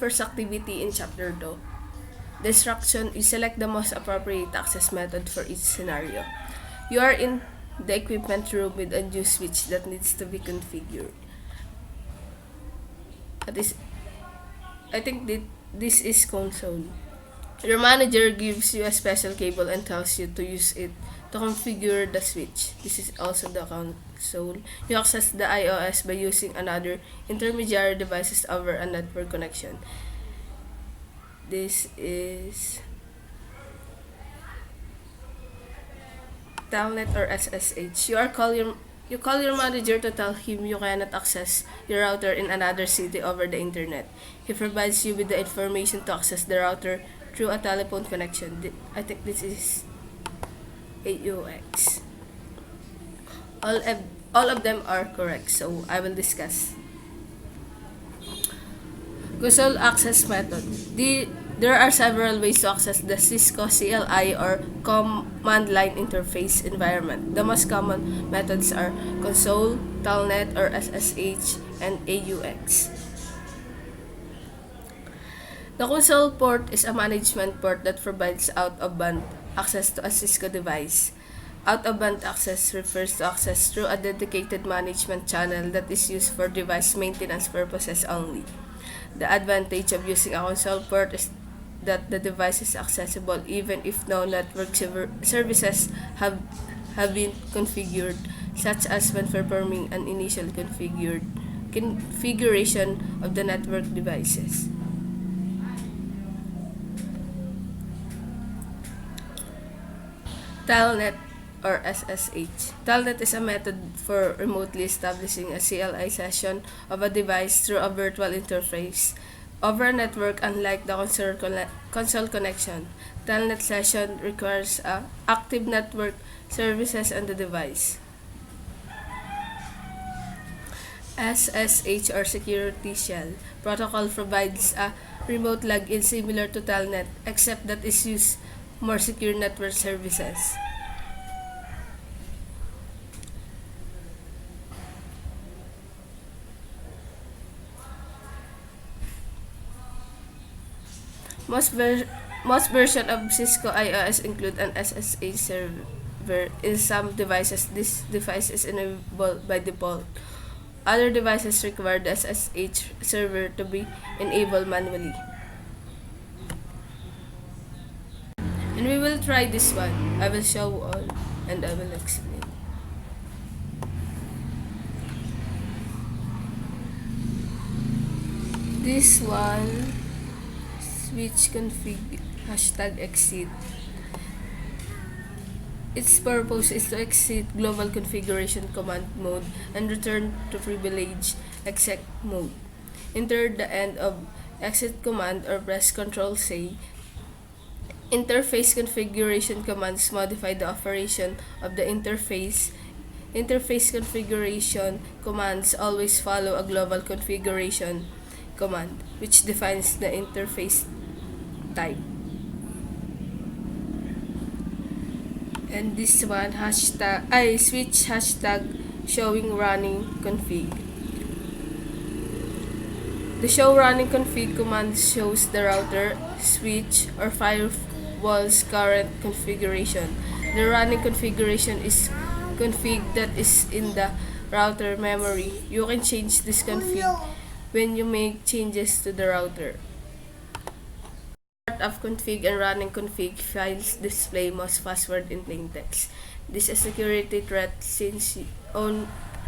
first activity in Chapter 2. The instruction is select the most appropriate access method for each scenario. You are in the equipment room with a new switch that needs to be configured. I think this is console. Your manager gives you a special cable and tells you to use it to configure the switch. This is also the console. You access the iOS by using another intermediary devices over a network connection. This is Telnet or SSH. You call your manager to tell him you cannot access your router in another city over the internet. He provides you with the information to access the router through a telephone connection. I think this is AUX. All of them are correct, so I will discuss. Console access method. There are several ways to access the Cisco CLI or command line interface environment. The most common methods are console, telnet or SSH, and AUX. The console port is a management port that provides out-of-band access to a Cisco device. Out-of-band access refers to access through a dedicated management channel that is used for device maintenance purposes only. The advantage of using a console port is that the device is accessible even if no network services have been configured, such as when performing an initial configuration of the network devices. Telnet or SSH. Telnet is a method for remotely establishing a CLI session of a device through a virtual interface over a network. Unlike the console connection, Telnet session requires active network services on the device. SSH or Security Shell protocol provides a remote login similar to Telnet, except that it uses more secure network services. Most versions of Cisco iOS include an SSH server. In some devices, this device is enabled by default. Other devices require the SSH server to be enabled manually. And we will try this one. I will show all and I will explain. This one, switch config #exit. Its purpose is to exit global configuration command mode and return to privilege exec mode. Enter the end of exit command or press Ctrl+C. Interface configuration commands modify the operation of the interface. Interface configuration commands always follow a global configuration command, which defines the interface type. And this one, switch showing running config. The show running config command shows the router, switch, or firewall's current configuration. The running configuration is config that is in the router memory. You can change this config when you make changes to the router. Part of config and running config files display most password in plain text. This is a security threat since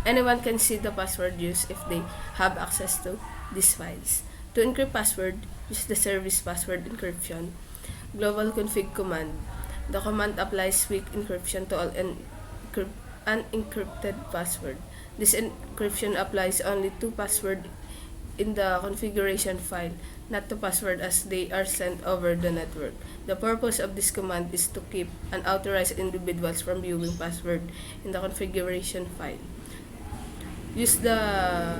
anyone can see the password used if they have access to these files. To encrypt password, use the service password encryption global config command. The command applies weak encryption to all unencrypted password. This encryption applies only to password in the configuration file, not to password as they are sent over the network. The purpose of this command is to keep unauthorized individuals from viewing password in the configuration file. Use the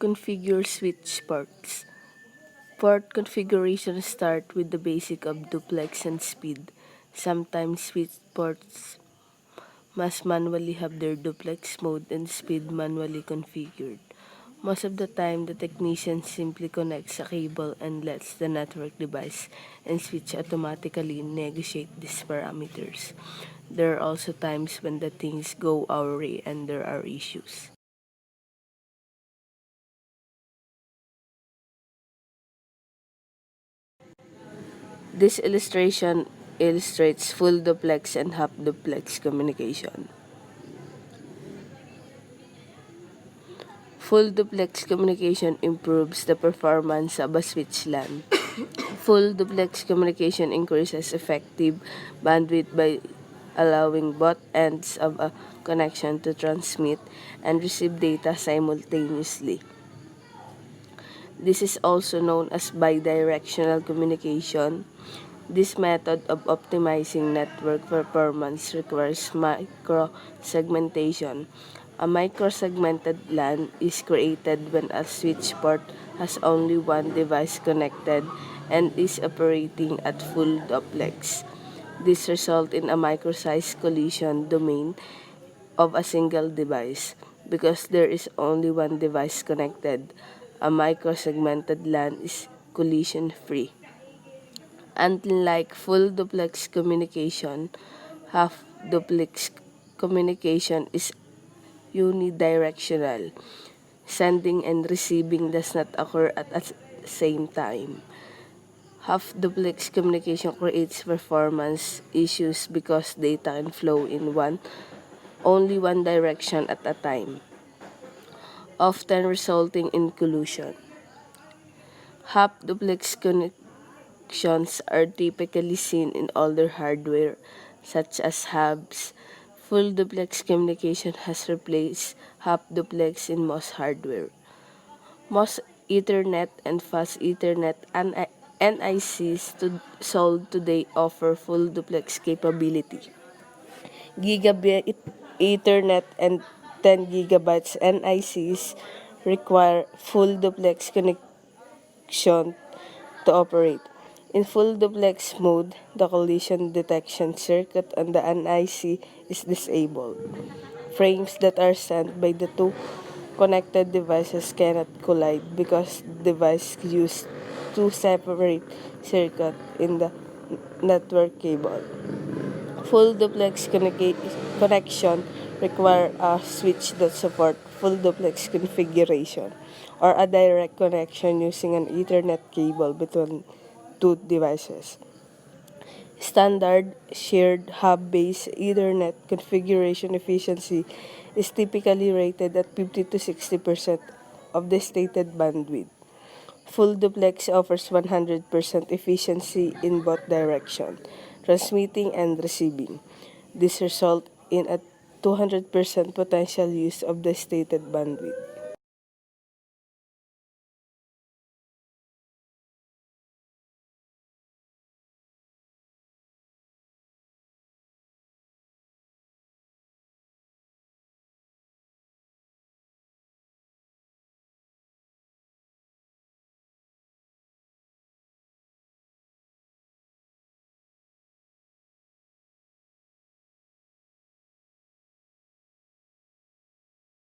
configure switch ports. Port configuration start with the basic of duplex and speed. Sometimes switch ports must manually have their duplex mode and speed manually configured. Most of the time, the technician simply connects a cable and lets the network device and switch automatically negotiate these parameters. There are also times when the things go our way and there are issues. This illustration illustrates full duplex and half duplex communication. Full duplex communication improves the performance of a switch LAN. Full duplex communication increases effective bandwidth by allowing both ends of a connection to transmit and receive data simultaneously. This is also known as bidirectional communication. This method of optimizing network performance requires micro-segmentation. A micro-segmented LAN is created when a switch port has only one device connected and is operating at full duplex. This results in a micro-sized collision domain of a single device. Because there is only one device connected, a micro-segmented LAN is collision-free. Unlike full duplex communication, half duplex communication is unidirectional. Sending and receiving does not occur at the same time. Half duplex communication creates performance issues because data can flow in only one direction at a time, often resulting in collision. Half duplex connections are typically seen in older hardware, such as hubs. Full duplex communication has replaced half duplex in most hardware. Most Ethernet and fast Ethernet NICs sold today offer full duplex capability. Gigabit Ethernet and 10 gigabytes NICs require full duplex connection to operate. In full duplex mode, the collision detection circuit on the NIC is disabled. Frames that are sent by the two connected devices cannot collide because the device use two separate circuits in the network cable. Full duplex connection require a switch that support full duplex configuration or a direct connection using an Ethernet cable between two devices. Standard shared hub-based Ethernet configuration efficiency is typically rated at 50 to 60% of the stated bandwidth. Full duplex offers 100% efficiency in both directions, transmitting and receiving. This results in a 200% potential use of the stated bandwidth.